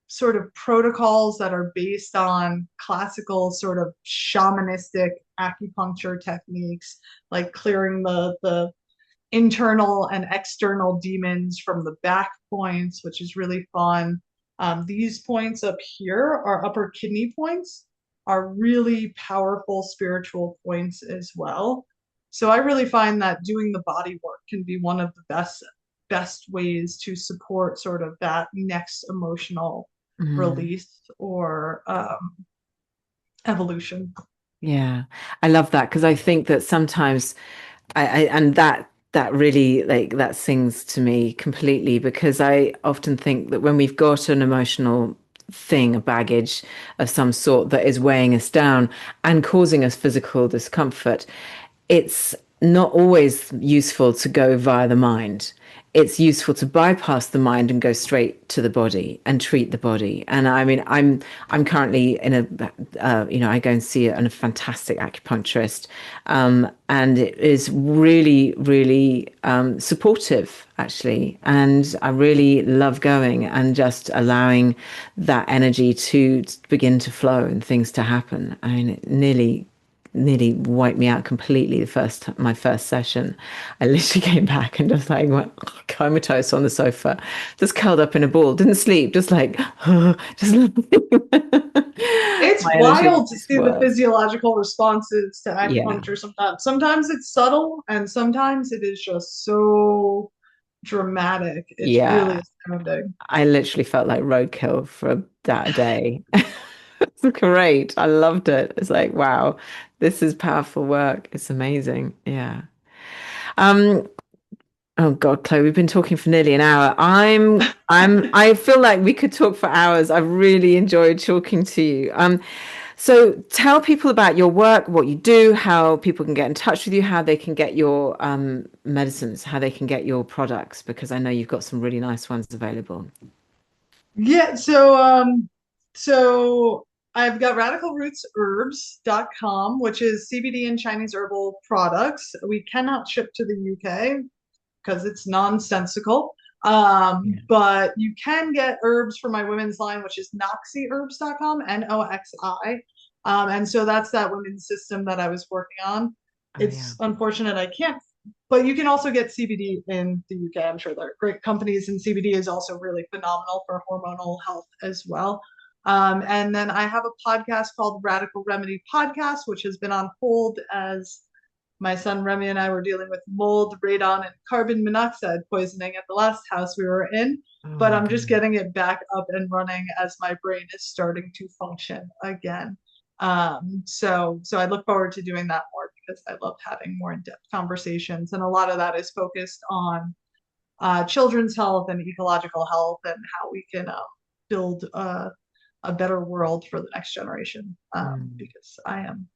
Speaker 2: sort of protocols that are based on classical sort of shamanistic acupuncture techniques, like clearing the internal and external demons from the back points, which is really fun. These points up here, our upper kidney points, are really powerful spiritual points as well. So I really find that doing the body work can be one of the best ways to support sort of that next emotional
Speaker 1: Mm.
Speaker 2: release or evolution.
Speaker 1: Yeah, I love that because I think that sometimes and that really like that sings to me completely because I often think that when we've got an emotional thing, a baggage of some sort that is weighing us down and causing us physical discomfort, it's not always useful to go via the mind. It's useful to bypass the mind and go straight to the body and treat the body. And I mean, I'm currently in I go and see a fantastic acupuncturist, and it is really, really supportive actually. And I really love going and just allowing that energy to begin to flow and things to happen. I mean, it nearly wiped me out completely my first session. I literally came back and just like went comatose on the sofa, just curled up in a ball, didn't sleep, just like just
Speaker 2: It's
Speaker 1: my energy
Speaker 2: wild to
Speaker 1: just
Speaker 2: see the
Speaker 1: was.
Speaker 2: physiological responses to
Speaker 1: Yeah.
Speaker 2: acupuncture sometimes. Sometimes it's subtle and sometimes it is just so dramatic. It's really
Speaker 1: Yeah.
Speaker 2: astounding.
Speaker 1: I literally felt like roadkill for that day. It's great. I loved it. It's like, wow, this is powerful work. It's amazing. Yeah. Um, Oh God, Chloe, we've been talking for nearly an hour. I feel like we could talk for hours. I've really enjoyed talking to you. So tell people about your work, what you do, how people can get in touch with you, how they can get your medicines, how they can get your products, because I know you've got some really nice ones available.
Speaker 2: Yeah, so I've got radicalrootsherbs.com, which is CBD and Chinese herbal products. We cannot ship to the UK because it's nonsensical.
Speaker 1: Yeah.
Speaker 2: But you can get herbs for my women's line, which is noxyherbs.com, Noxi. And so that's that women's system that I was working on.
Speaker 1: Oh yeah.
Speaker 2: It's unfortunate I can't, but you can also get CBD in the UK. I'm sure there are great companies, and CBD is also really phenomenal for hormonal health as well. And then I have a podcast called Radical Remedy Podcast, which has been on hold as my son Remy and I were dealing with mold, radon, and carbon monoxide poisoning at the last house we were in.
Speaker 1: Oh
Speaker 2: But
Speaker 1: my
Speaker 2: I'm just
Speaker 1: God.
Speaker 2: getting it back up and running as my brain is starting to function again. So I look forward to doing that more because I love having more in-depth conversations, and a lot of that is focused on children's health and ecological health and how we can build a better world for the next generation.
Speaker 1: Mm.
Speaker 2: Because I am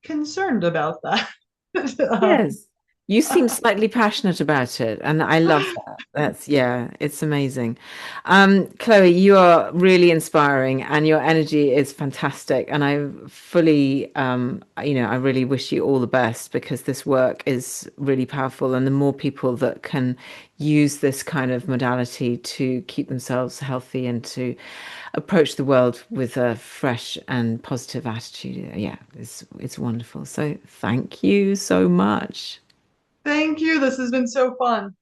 Speaker 2: concerned about that.
Speaker 1: Yes. You seem slightly passionate about it, and I love that. Yeah, it's amazing. Chloe, you are really inspiring, and your energy is fantastic. And I fully, I really wish you all the best because this work is really powerful. And the more people that can use this kind of modality to keep themselves healthy and to approach the world with a fresh and positive attitude. Yeah, it's wonderful. So thank you so much.
Speaker 2: Thank you. This has been so fun.